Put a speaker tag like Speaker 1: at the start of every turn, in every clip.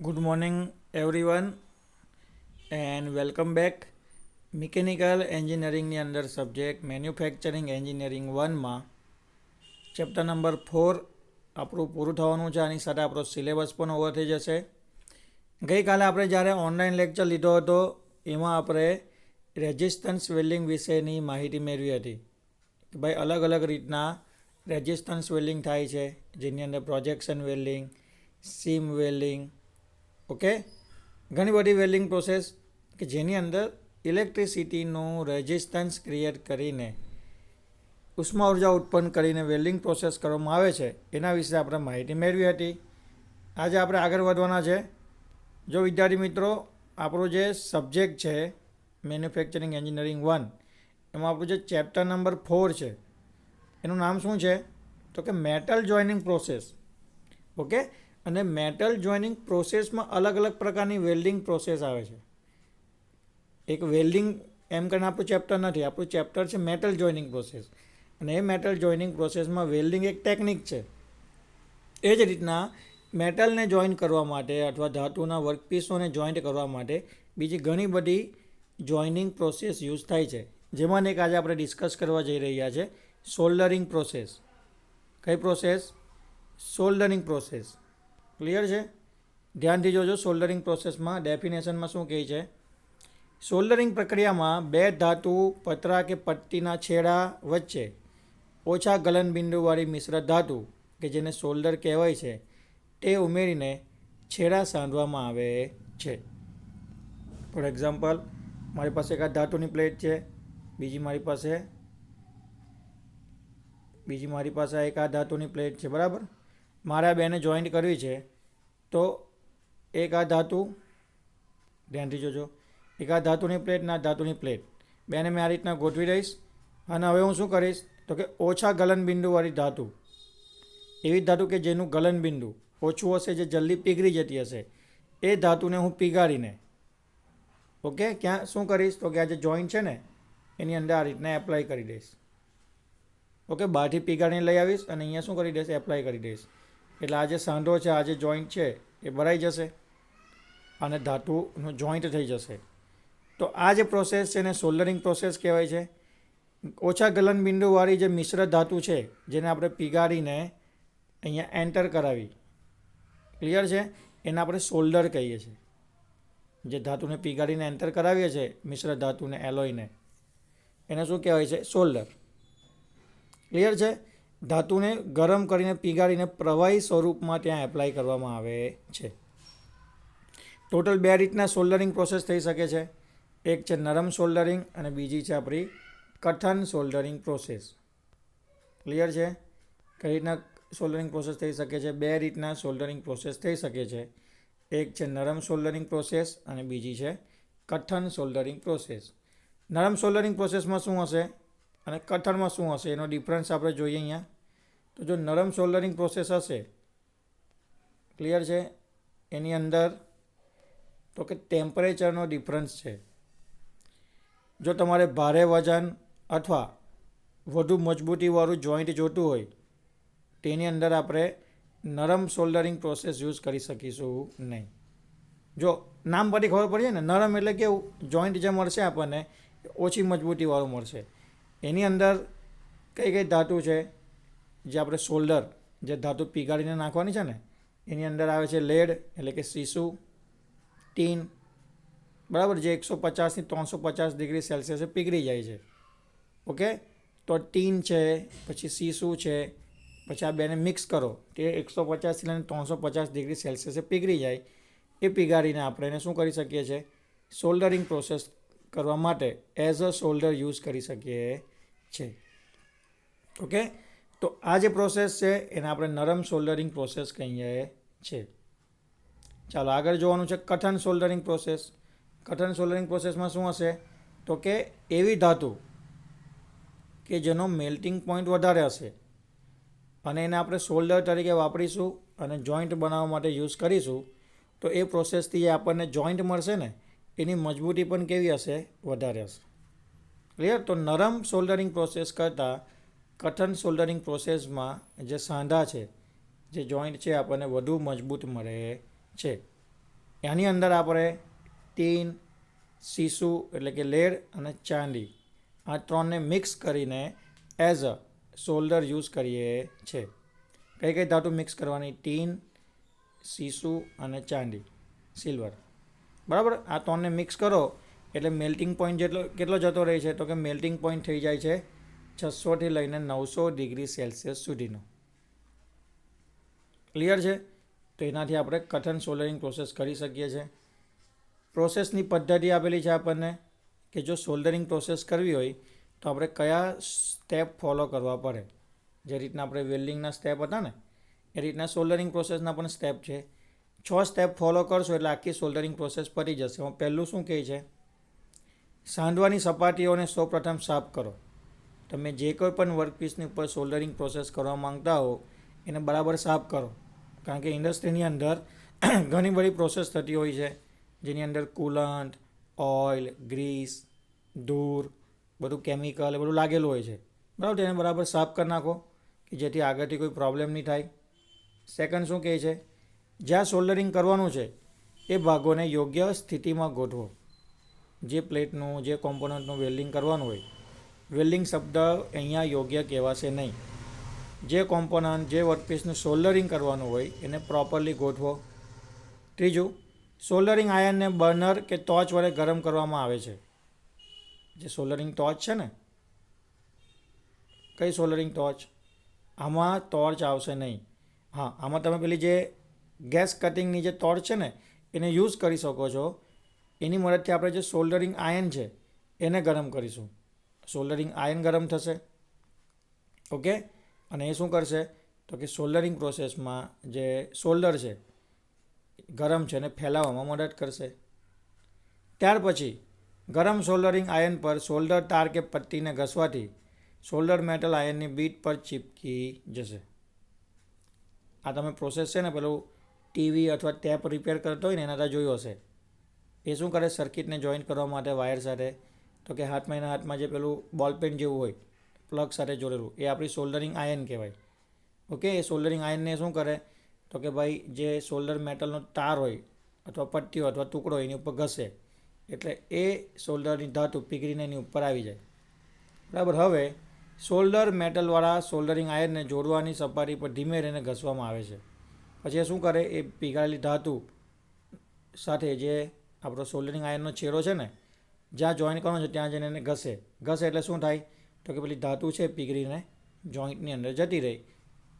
Speaker 1: Good morning, everyone, and welcome back. Mechanical એન્જિનિયરિંગની અંદર subject manufacturing engineering 1માં chapter number 4 આપણું પૂરું થવાનું છે. આની સાથે આપણો સિલેબસ પણ ઓવર થઈ જશે. ગઈકાલે આપણે જ્યારે ઓનલાઈન લેક્ચર લીધો હતો એમાં આપણે રેઝિસ્ટન્સ વેલ્ડિંગ વિશેની માહિતી મેળવી હતી કે ભાઈ અલગ અલગ રીતના રેઝિસ્ટન્સ વેલ્ડિંગ થાય છે, જેની અંદર પ્રોજેક્શન વેલ્ડિંગ, સીમ વેલ્ડિંગ, ઓકે, ઘણી બધી વેલ્ડિંગ પ્રોસેસ કે જેની અંદર ઇલેક્ટ્રિસિટીનું રેઝિસ્ટન્સ ક્રિએટ કરીને ઉષ્મા ઉર્જા ઉત્પન્ન કરીને વેલ્ડિંગ પ્રોસેસ કરવામાં આવે છે, એના વિશે આપણે માહિતી મેળવી હતી. આજે આપણે આગળ વધવાના છે. જો વિદ્યાર્થી મિત્રો, આપણો જે સબ્જેક્ટ છે મેન્યુફેક્ચરિંગ એન્જિનિયરિંગ 1, એમાં આપણું જે ચેપ્ટર નંબર 4 છે એનું નામ શું છે તો કે મેટલ જોઇનિંગ પ્રોસેસ. ઓકે, અને મેટલ જોઇનિંગ પ્રોસેસમાં અલગ અલગ પ્રકારની વેલ્ડિંગ પ્રોસેસ આવે છે. એક વેલ્ડિંગ એમ કરીને આપણું ચેપ્ટર નથી, આપણું ચેપ્ટર છે મેટલ જોઇનિંગ પ્રોસેસ. અને એ મેટલ જોઇનિંગ પ્રોસેસમાં વેલ્ડિંગ એક ટેકનિક છે. એ જ રીતના મેટલને જોઈન કરવા માટે અથવા ધાતુના વર્કપીસોને જોઈન્ટ કરવા માટે બીજી ઘણી બધી જોઇનિંગ પ્રોસેસ યુઝ થાય છે. જેમાં એક આજે આપણે ડિસ્કસ કરવા જઈ રહ્યા છે સોલ્ડરિંગ પ્રોસેસ. કઈ પ્રોસેસ? Soldering process. ક્લિયર છે? ધ્યાનથી જોજો. સોલ્ડરિંગ પ્રોસેસમાં ડેફિનેશનમાં શું કહે છે? સોલ્ડરિંગ પ્રક્રિયામાં બે ધાતુ પતરા કે પટ્ટીના છેડા વચ્ચે ઓછા ગલનબિંદુવાળી મિશ્ર ધાતુ કે જેને સોલ્ડર કહેવાય છે તે ઉમેરીને છેડા સાંધવામાં આવે છે. ફોર એક્ઝામ્પલ, મારી પાસે એક આ ધાતુની પ્લેટ છે, બીજી મારી પાસે એક આ ધાતુની પ્લેટ છે, બરાબર. મારે આ બેને જોઈન્ટ કરવી છે, તો એક આ ધાતુ, ધ્યાનથી જોજો, એક આ ધાતુની પ્લેટ ને આ ધાતુની પ્લેટ, બેને મેં આ રીતના ગોઠવી દઈશ. અને હવે હું શું કરીશ તો કે ઓછા ગલનબિંદુવાળી ધાતુ, એવી ધાતુ કે જેનું ગલનબિંદુ ઓછું હશે, જે જલ્દી પીગળી જતી હશે, એ ધાતુને હું પીગાળીને, ઓકે, ક્યાં શું કરીશ તો કે આ જે જોઈન્ટ છે ને એની અંદર આ રીતના એપ્લાય કરી દઈશ. ઓકે, બહારથી પીગાળીને લઈ આવીશ અને અહીંયા શું કરી દઈશ? એપ્લાય કરી દઈશ. એટલે આ જે સાંધો છે, આ જે જોઈન્ટ છે એ ભરાઈ જશે અને ધાતુનું જોઈન્ટ થઈ જશે. તો આ જે પ્રોસેસ છે એને સોલ્ડરિંગ પ્રોસેસ કહેવાય છે. ઓછા ગલનબિંદુવાળી જે મિશ્ર ધાતુ છે જેને આપણે પીગાળીને અહીંયા એન્ટર કરાવી, ક્લિયર છે, એને આપણે સોલ્ડર કહીએ છીએ. જે ધાતુને પીગાળીને એન્ટર કરાવીએ છીએ, મિશ્ર ધાતુને, એલોયને, એને શું કહેવાય છે? સોલ્ડર. ક્લિયર છે? ધાતુને ગરમ કરીને પીગાળીને પ્રવાહી સ્વરૂપમાં ત્યાં એપ્લાય કરવામાં આવે છે. ટોટલ બે રીતના સોલ્ડરિંગ પ્રોસેસ થઈ શકે છે. એક છે નરમ સોલ્ડરિંગ અને બીજી છે આપણી કઠણ સોલ્ડરિંગ પ્રોસેસ. ક્લિયર છે? કઈ રીતના સોલ્ડરિંગ પ્રોસેસ થઈ શકે છે? બે રીતના સોલ્ડરિંગ પ્રોસેસ થઈ શકે છે. એક છે નરમ સોલ્ડરિંગ પ્રોસેસ અને બીજી છે કઠણ સોલ્ડરિંગ પ્રોસેસ. નરમ સોલ્ડરિંગ પ્રોસેસમાં શું હશે અને કઠણમાં શું હશે એનો ડિફરન્સ આપણે જોઈએ અહીંયા. તો જો નરમ સોલ્ડરિંગ પ્રોસેસ હશે, ક્લિયર છે, એની અંદર તો કે ટેમ્પરેચરનો ડિફરન્સ છે. જો તમારે ભારે વજન અથવા વધુ મજબૂતીવાળું જોઈન્ટ જોતું હોય તેની અંદર આપણે નરમ સોલ્ડરિંગ પ્રોસેસ યુઝ કરી શકીશું નહીં. જો નામ પરથી ખબર પડી જાય ને, નરમ એટલે કેવું, જોઈન્ટ જે મળશે આપણને ઓછી મજબૂતીવાળું મળશે. એની અંદર કઈ કઈ ધાતુ છે જે આપણે સોલ્ડર, જે ધાતુ પીગાળીને નાખવાની છે ને, એની અંદર આવે છે લેડ એટલે કે સીસુ, ટીન, બરાબર, જે 150થી 350 ડિગ્રી સેલ્સિયસે પીગળી જાય છે. ઓકે, તો ટીન છે, પછી સીસુ છે, પછી આ બેને મિક્સ કરો તે 150થી લઈને 350 ડિગ્રી સેલ્સિયસે પીગળી જાય. એ પીગાળીને આપણે એને શું કરી શકીએ છીએ? સોલ્ડરિંગ પ્રોસેસ કરવા માટે એઝ અ સોલ્ડર યુઝ કરી શકીએ છીએ. ઓકે, તો આ જે પ્રોસેસ છે એને આપણે નરમ સોલ્ડરિંગ પ્રોસેસ કહીએ છીએ. ચાલો આગળ જોવાનું છે કઠણ સોલ્ડરિંગ પ્રોસેસ. કઠણ સોલ્ડરિંગ પ્રોસેસમાં શું હશે તો કે એવી ધાતુ કે જેનો મેલ્ટિંગ પોઈન્ટ વધારે હશે અને એને આપણે સોલ્ડર તરીકે વાપરીશું અને જોઈન્ટ બનાવવા માટે યુઝ કરીશું. તો એ પ્રોસેસથી જે આપણને જોઈન્ટ મળશે ને એની મજબૂતી પણ કેવી હશે? વધારે હશે. ક્લિયર? તો નરમ સોલ્ડરિંગ પ્રોસેસ કરતાં કઠણ સોલ્ડરિંગ પ્રોસેસમાં જે સાંધા છે, જે જોઈન્ટ છે, આપણને વધુ મજબૂત મળે છે. એની અંદર આપણે ટીન, સીસુ એટલે કે લેડ અને ચાંદી આ ત્રણને મિક્સ કરીને એઝ અ સોલ્ડર યુઝ કરીએ છીએ. કઈ કઈ ધાતુ મિક્સ કરવાની? ટીન, સીસુ અને ચાંદી, સિલ્વર. બરાબર, આ ત્રણને મિક્સ કરો એટલે મેલ્ટિંગ પોઈન્ટ કેટલો જતો રહે છે? તો કે મેલ્ટિંગ પોઈન્ટ થઈ જાય છે 600થી લઈને 900 ડિગ્રી સેલ્સિયસ સુધીનો. ક્લિયર છે? તો એનાથી આપણે કઠન સોલ્ડરિંગ પ્રોસેસ કરી શકીએ છીએ. પ્રોસેસની પદ્ધતિ આપેલી છે આપણને કે જો સોલ્ડરિંગ પ્રોસેસ કરવી હોય તો આપણે કયા સ્ટેપ ફોલો કરવા પડે. જે રીતના આપણે વેલ્ડિંગના સ્ટેપ હતા ને એ રીતના સોલ્ડરિંગ પ્રોસેસના પણ સ્ટેપ છે. 6 સ્ટેપ ફોલો કરશો એટલે આખી સોલ્ડરિંગ પ્રોસેસ પતી જશે. હું પહેલું શું કહે છે? સાંધવાની સપાટીઓને સૌપ્રથમ સાફ કરો. તમે જે કોઈ પણ વર્કપીસની ઉપર સોલ્ડરિંગ પ્રોસેસ કરવા માંગતા હો એને બરાબર સાફ કરો. કારણ કે ઇન્ડસ્ટ્રીની અંદર ઘણી બધી પ્રોસેસ થતી હોય છે જેની અંદર કુલન્ટ, ઓઇલ, ગ્રીસ, ધૂળ, બધું કેમિકલ એ બધું લાગેલું હોય છે. બરાબર, એને બરાબર સાફ કરી નાખો કે જેથી આગળથી કોઈ પ્રોબ્લેમ નહીં થાય. સેકન્ડ શું કહે છે? જ્યાં સોલ્ડરિંગ કરવાનું છે એ ભાગોને યોગ્ય સ્થિતિમાં ગોઠવો. જે પ્લેટનું, જે કોમ્પોનન્ટનું વેલ્ડિંગ કરવાનું હોય, વેલ્ડિંગ શબ્દ અહીંયા યોગ્ય કહેવાશે નહીં. જે કોમ્પોનન્ટ, જે વર્કપીસનું સોલ્ડરિંગ કરવાનું હોય એને પ્રોપરલી ગોઠવો. ત્રીજું, સોલ્ડરિંગ આયર્નને બર્નર કે ટોર્ચ વડે ગરમ કરવામાં આવે છે. જે સોલ્ડરિંગ ટોર્ચ છે ને, કઈ સોલ્ડરિંગ ટોર્ચ? આમાં ટોર્ચ આવશે નહીં. હા, આમાં તમે પેલી જે ગેસ કટિંગની જે ટોર્ચ છે ને એને યુઝ કરી શકો છો. એની મદદથી આપણે જે સોલ્ડરિંગ આયર્ન છે એને ગરમ કરીશું. સોલ્ડરિંગ આયર્ન ગરમ થશે. ઓકે, અને એ શું કરશે? તો કે સોલ્ડરિંગ પ્રોસેસમાં જે સોલ્ડર છે ગરમ છે એને ફેલાવવામાં મદદ કરશે. ત્યાર પછી ગરમ સોલ્ડરિંગ આયર્ન પર સોલ્ડર તાર કે પટ્ટીને ઘસવાથી સોલ્ડર મેટલ આયર્નની બીટ પર ચીપકી જશે. આ તમે પ્રોસેસ છે ને પેલું ટીવી અથવા ટેપ રિપેર કરતો હોય ને એના જોયું હશે. એ શું કરે? સર્કિટને જોઈન્ટ કરવા માટે વાયર સાથે તો કે હાથમાં એના હાથમાં જે પેલું બોલપેન જેવું હોય પ્લગ સાથે જોડેલું એ આપણી સોલ્ડરિંગ આયર્ન કહેવાય. ઓકે, એ સોલ્ડરિંગ આયર્નને શું કરે? તો કે ભાઈ જે સોલ્ડર મેટલનો તાર હોય અથવા પટ્ટી હોય અથવા ટુકડો હોય એની ઉપર ઘસે એટલે એ સોલ્ડરની ધાતુ પીગળીને એની ઉપર આવી જાય. બરાબર, હવે સોલ્ડર મેટલવાળા સોલ્ડરિંગ આયર્નને જોડવાની સપાટી પર ધીમે રહીને ઘસવામાં આવે છે. પછી એ શું કરે? એ પીગળેલી ધાતુ સાથે જે આપણો સોલ્ડરિંગ આયર્નનો છેડો છે ને જ્યાં જોઈન્ટ કરવાનો છે ત્યાં જઈને એને ઘસે. ઘસે એટલે શું થાય? તો કે પેલી ધાતુ છે પીગળીને જોઈન્ટની અંદર જતી રહી,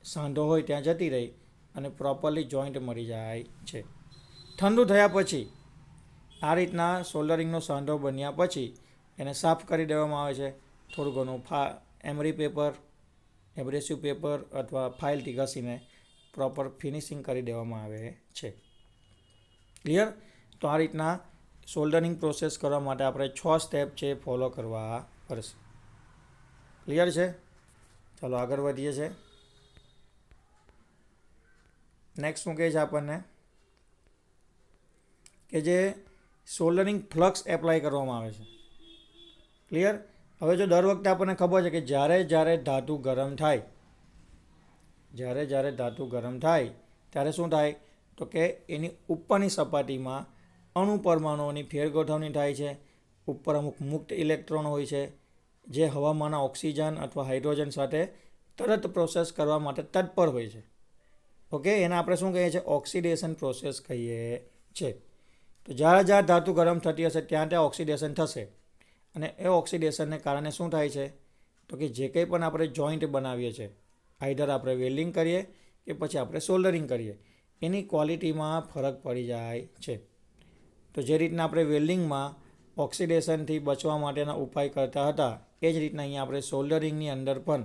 Speaker 1: સાંધો હોય ત્યાં જતી રહી અને પ્રોપરલી જોઈન્ટ મળી જાય છે. ઠંડુ થયા પછી આ રીતના સોલ્ડરિંગનો સાંધો બન્યા પછી એને સાફ કરી દેવામાં આવે છે. થોડું ઘણું એમરી પેપર, એબ્રેસિવ પેપર અથવા ફાઇલથી ઘસીને પ્રોપર ફિનિશિંગ કરી દેવામાં આવે છે. ક્લિયર? તો આ રીતના સોલ્ડરિંગ પ્રોસેસ કરવા માટે આપણે 6 સ્ટેપ છે ફોલો કરવા પડશે. ક્લિયર છે? ચાલો આગળ વધીએ છીએ. નેક્સ્ટ શું કહે છે આપણને કે જે સોલ્ડરિંગ ફ્લક્સ એપ્લાય કરવામાં આવે છે. ક્લિયર? હવે જો દર વખતે આપણને ખબર છે કે જ્યારે ધાતુ ગરમ થાય, જ્યારે ધાતુ ગરમ થાય ત્યારે શું થાય? તો કે એની ઉપરની સપાટીમાં અણુ પરમાણુઓની ફેરગોઠવણી થાય છે. ઉપર અમુક મુક્ત ઇલેક્ટ્રોન હોય છે જે હવામાંના ઓક્સિજન અથવા હાઇડ્રોજન સાથે તરત પ્રોસેસ કરવા માટે તત્પર હોય છે. ઓકે, એને આપણે શું કહીએ છીએ? ઓક્સિડેશન પ્રોસેસ કહીએ છીએ. તો જ્યાં ધાતુ ગરમ થતી હશે ત્યાં ઓક્સિડેશન થશે અને એ ઓક્સિડેશનને કારણે શું થાય છે? તો કે જે કંઈ પણ આપણે જોઈન્ટ બનાવીએ છીએ, આઈધર આપણે વેલ્ડિંગ કરીએ કે પછી આપણે સોલ્ડરિંગ કરીએ, એની ક્વોલિટીમાં ફરક પડી જાય છે. તો જે રીતના આપણે વેલ્ડિંગમાં ઓક્સિડેશનથી બચવા માટેના ઉપાય કરતા હતા એ જ રીતના અહીંયા આપણે સોલ્ડરિંગની અંદર પણ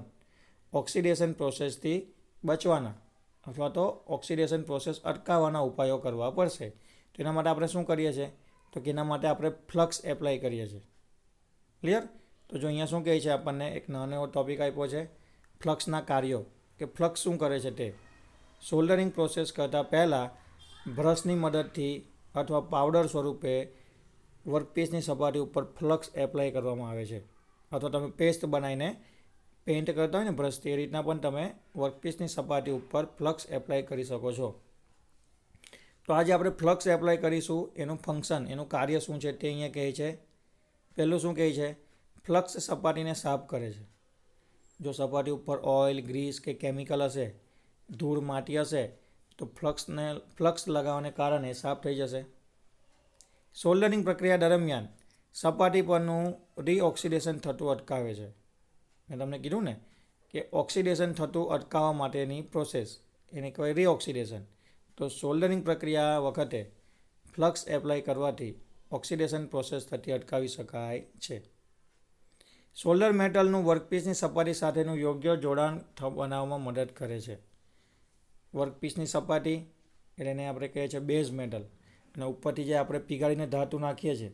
Speaker 1: ઓક્સિડેશન પ્રોસેસથી બચવાના અથવા તો ઓક્સિડેશન પ્રોસેસ અટકાવવાના ઉપાયો કરવા પડશે. તો એના માટે આપણે શું કરીએ છીએ? તો કે એના માટે આપણે ફ્લક્સ એપ્લાય કરીએ છીએ. ક્લિયર? તો જો અહીંયા શું કહે છે આપણને એક નાનો એવો ટોપિક આપ્યો છે ફ્લક્સના કાર્યો કે ફ્લક્સ શું કરે છે તે. સોલ્ડરિંગ પ્રોસેસ કરતાં પહેલાં બ્રશની મદદથી અથવા પાવડર સ્વરૂપે વર્કપીસની સપાટી ઉપર ફ્લક્સ એપ્લાય કરવામાં આવે છે. અથવા તમે પેસ્ટ બનાવીને પેઇન્ટ કરતા હોય ને બ્રશથી એ રીતના પણ તમે વર્કપીસની સપાટી ઉપર ફ્લક્સ એપ્લાય કરી શકો છો. તો આજે આપણે ફ્લક્સ એપ્લાય કરીશું, એનું ફંક્શન, એનું કાર્ય શું છે તે અહીંયા કહે છે. પહેલું શું કહે છે? ફ્લક્સ સપાટીને સાફ કરે છે. જો સપાટી ઉપર ઓઇલ, ગ્રીસ કે કેમિકલ હશે, ધૂળ, માટી હશે તો ફ્લક્સ લગાવવાને કારણે સાફ થઈ જશે. સોલ્ડરિંગ પ્રક્રિયા દરમિયાન સપાટી પરનું રીઓક્સિડેશન થતું અટકાવે છે. મેં તમને કીધું ને કે ઓક્સિડેશન થતું અટકાવવા માટેની પ્રોસેસ એને કહેવાય રીઓક્સિડેશન. તો સોલ્ડરિંગ પ્રક્રિયા વખતે ફ્લક્સ એપ્લાય કરવાથી ઓક્સિડેશન પ્રોસેસ થતી અટકાવી શકાય છે. સોલ્ડર મેટલનું વર્કપીસની સપાટી સાથેનું યોગ્ય જોડાણ બનાવવામાં મદદ કરે છે. વર્કપીસની સપાટી એટલે એને આપણે કહીએ છીએ બેઝ મેટલ, અને ઉપરથી જે આપણે પીગાળીને ધાતુ નાખીએ છીએ,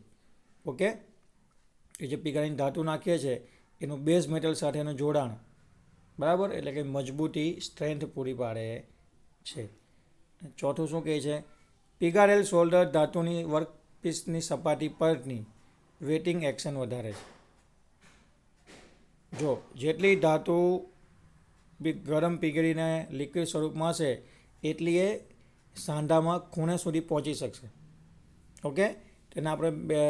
Speaker 1: ઓકે, એ જે પીગાળીને ધાતુ નાખીએ છીએ એનું બેઝ મેટલ સાથેનું જોડાણ, બરાબર, એટલે કે મજબૂતી, સ્ટ્રેન્થ પૂરી પાડે છે. ચોથું શું કહે છે? પીગાળેલ સોલ્ડર ધાતુની વર્કપીસની સપાટી પરની વેટિંગ એક્શન વધારે છે. જો જેટલી ધાતુ ગરમ પીગળીને લિક્વિડ સ્વરૂપમાં હશે એટલી એ સાંધામાં ખૂણે સુધી પહોંચી શકશે. ઓકે, તેને આપણે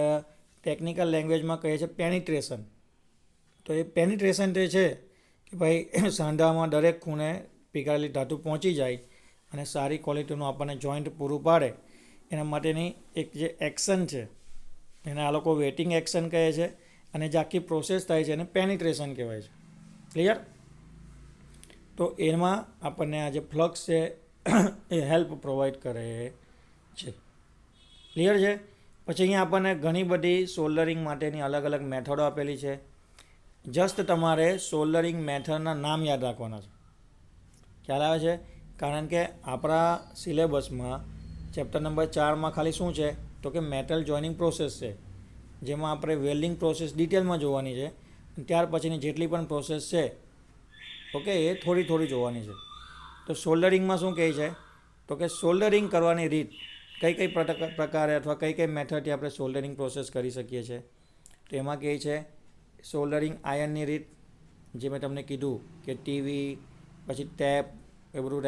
Speaker 1: ટેકનિકલ લેંગ્વેજમાં કહીએ છીએ પેનિટ્રેશન. તો એ પેનિટ્રેશન જે છે કે ભાઈ સાંધામાં દરેક ખૂણે પીગાળેલી ધાતુ પહોંચી જાય અને સારી ક્વોલિટીનું આપણને જોઈન્ટ પૂરું પાડે, એના માટેની એક જે એક્શન છે એને આ લોકો વેટિંગ એક્શન કહે છે, અને જે આખી પ્રોસેસ થાય છે એને પેનિટ્રેશન કહેવાય છે. ક્લિયર? તો એમાં આપણને આ જે ફ્લક્સ છે એ હેલ્પ પ્રોવાઈડ કરે છે. ક્લિયર છે? પછી અહીંયા આપણને ઘણી બધી સોલ્ડરિંગ માટેની અલગ અલગ મેથડો આપેલી છે. જસ્ટ તમારે સોલ્ડરિંગ મેથડના નામ યાદ રાખવાના છે. ખ્યાલ આવે છે? કારણ કે આપણા સિલેબસમાં ચેપ્ટર નંબર 4માં ખાલી શું છે તો કે મેટલ જોઈનિંગ પ્રોસેસ છે, જેમાં આપણે વેલ્ડિંગ પ્રોસેસ ડિટેલમાં જોવાની છે. ત્યાર પછીની જેટલી પણ પ્રોસેસ છે, ઓકે, એ થોડી થોડી જોવાની છે. તો સોલ્ડરિંગમાં શું કહે છે તો કે સોલ્ડરિંગ કરવાની રીત, કઈ કઈ પ્રકારે અથવા કઈ કઈ મેથડથી આપણે સોલ્ડરિંગ પ્રોસેસ કરી શકીએ છીએ. તો એમાં કહે છે સોલ્ડરિંગ આયર્નની રીત, જે મેં તમને કીધું કે ટીવી, પછી ટેપ, એ બધું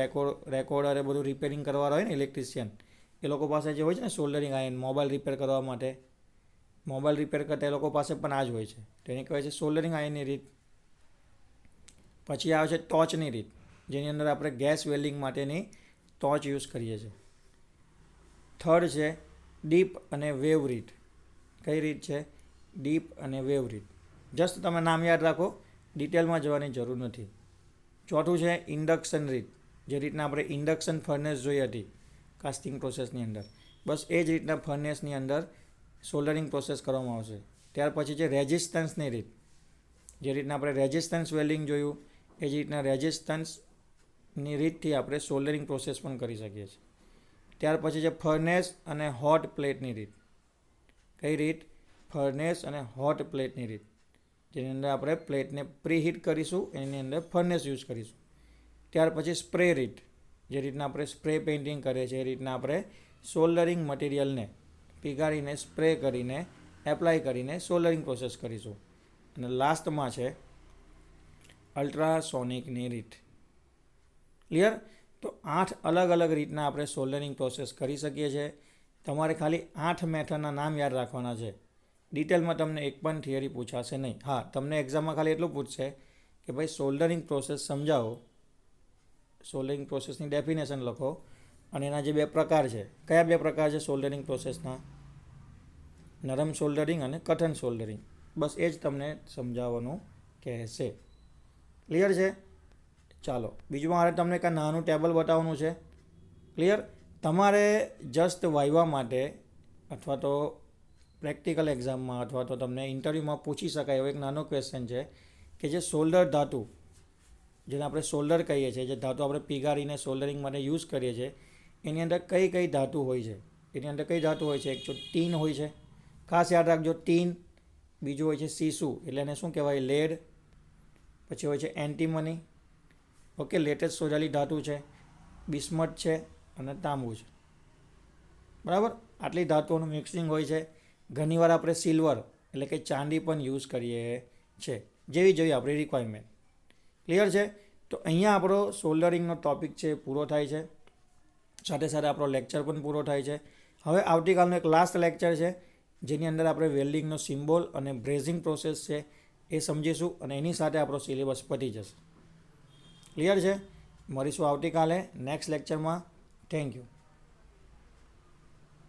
Speaker 1: રેકોર્ડર, એ બધું રિપેરિંગ કરવાનું હોય ને ઇલેક્ટ્રિશિયન, એ લોકો પાસે જે હોય છે ને સોલ્ડરિંગ આયર્ન, મોબાઈલ રિપેર કરવા માટે, મોબાઈલ રિપેર કરતા એ લોકો પાસે પણ આ જ હોય છે. તો એને કહેવાય છે સોલ્ડરિંગ આયર્નની રીત. પછી આવે છે ટોર્ચની રીત, જેની અંદર આપણે ગેસ વેલ્ડિંગ માટેની ટોર્ચ યુઝ કરીએ છીએ. થર્ડ છે ડીપ અને વેવ રીત. કઈ રીત છે? ડીપ અને વેવ રીત. જસ્ટ તમે નામ યાદ રાખો, ડિટેલમાં જવાની જરૂર નથી. ચોથું છે ઇન્ડક્શન રીત, જે રીતના આપણે ઇન્ડક્શન ફર્નેસ જોઈ હતી કાસ્ટિંગ પ્રોસેસની અંદર, બસ એ જ રીતના ફર્નેસની અંદર સોલ્ડરિંગ પ્રોસેસ કરવામાં આવશે. ત્યાર પછી છે રેઝિસ્ટન્સની રીત, જે રીતના આપણે રેઝિસ્ટન્સ વેલ્ડિંગ જોયું એ જ રીતના રેઝિસ્ટન્સની રીતથી આપણે સોલ્ડરિંગ પ્રોસેસ પણ કરી શકીએ છીએ. ત્યાર પછી છે ફર્નેસ અને હોટ પ્લેટની રીત. કઈ રીત? ફર્નેસ અને હોટ પ્લેટની રીત, જેની અંદર આપણે પ્લેટને પ્રીહીટ કરીશું, એની અંદર ફર્નેસ યુઝ કરીશું. ત્યાર પછી સ્પ્રે રીત, જે રીતના આપણે સ્પ્રે પેઇન્ટિંગ કરીએ છીએ એ રીતના આપણે સોલ્ડરિંગ મટીરિયલને પીગાળીને સ્પ્રે કરીને એપ્લાય કરીને સોલ્ડરિંગ પ્રોસેસ કરીશું. અને લાસ્ટમાં છે અલ્ટ્રાસોનિકની રીત. ક્લિયર? તો 8 અલગ અલગ રીતના આપણે સોલ્ડરિંગ પ્રોસેસ કરી શકીએ છીએ. તમારે ખાલી 8 મેથડના નામ યાદ રાખવાના છે. ડિટેલમાં તમને એક પણ થિયરી પૂછાશે નહીં. હા, તમને એક્ઝામમાં ખાલી એટલું પૂછશે કે ભાઈ સોલ્ડરિંગ પ્રોસેસ સમજાવો, સોલ્ડરિંગ પ્રોસેસની ડેફિનેશન લખો, અને એના જે 2 પ્રકાર છે. કયા 2 પ્રકાર છે સોલ્ડરિંગ પ્રોસેસના? નરમ સોલ્ડરિંગ અને કઠણ સોલ્ડરિંગ. બસ એ જ તમને સમજાવવાનું કહેશે. ક્લિયર છે? ચાલો, બીજું મારે તમને એક નાનું ટેબલ બતાવવાનું છે. ક્લિયર? તમારે જસ્ટ વાઇવા માટે અથવા તો પ્રેક્ટિકલ એક્ઝામમાં અથવા તો તમને ઇન્ટરવ્યૂમાં પૂછી શકાય એવો એક નાનો ક્વેશ્ચન છે કે જે સોલ્ડર ધાતુ, જેને આપણે સોલ્ડર કહીએ છીએ, જે ધાતુ આપણે પીગાળીને સોલ્ડરિંગ માટે યુઝ કરીએ છીએ, એની અંદર કઈ કઈ ધાતુ હોય છે? એની અંદર કઈ ધાતુ હોય છે? એક તો ટીન હોય છે, ખાસ યાદ રાખજો ટીન. બીજું હોય છે સીસુ, એટલે એને શું કહેવાય? લેડ. પછી હોય છે એન્ટીમની, ઓકે, લેટેસ્ટ શોધાયેલી ધાતુ છે, બિસ્મથ છે અને તાંબુ છે. બરાબર? આટલી ધાતુઓનું મિક્સિંગ હોય છે. ઘણીવાર આપણે સિલ્વર એટલે કે ચાંદી પણ યુઝ કરીએ છીએ, જેવી જેવી આપણી રિક્વાયરમેન્ટ. ક્લિયર છે? તો અહીંયા આપણો સોલ્ડરિંગનો ટોપિક છે પૂરો થાય છે. સાથે સાથે આપણો લેક્ચર પણ પૂરો થાય છે. હવે આવતીકાલનો એક લાસ્ટ લેક્ચર છે જેની અંદર આપણે વેલ્ડિંગનો સિમ્બોલ અને બ્રેઝિંગ પ્રોસેસ છે એ સમજીશું અને એની સાથે આપણો સિલેબસ પતી જશે. ક્લિયર છે? મળીશું આવતીકાલે નેક્સ્ટ લેક્ચરમાં. Thank you.